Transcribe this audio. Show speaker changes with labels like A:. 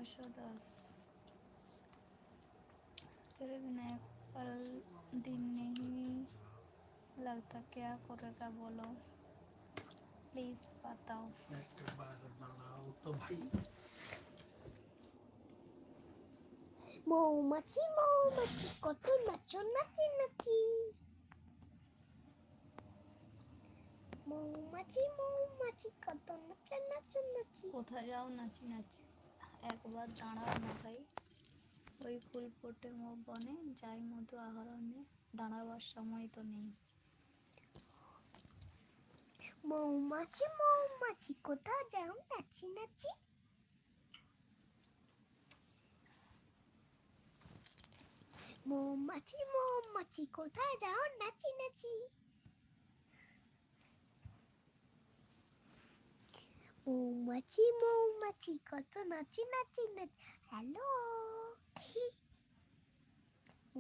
A: 910। तेरे बिना एक पल दिन नहीं लगता, क्या करेगा बोलो, प्लीज बताओ।
B: মৌমাছি মৌমাছি কত নাচো নাচি নাচি, মৌমাছি মৌমাছি কত নাচো নাচো নাচি।
A: কোথায় যাও নাচি নাচি, একবার দাঁড়াও না ভাই, ওই ফুল ফোটে মোর বনে, যাই মধু আহরণে, দাঁড়াবার সময় তো নেই।
B: মৌমাছি মৌমাছি কোথাও যাও নাচি নাচি, মৌমাছি মৌমাছি কোথায় যাও নাচি নাচি, মৌমাছি মৌমাছি কত নাচি নাচি নাচি। হ্যালো।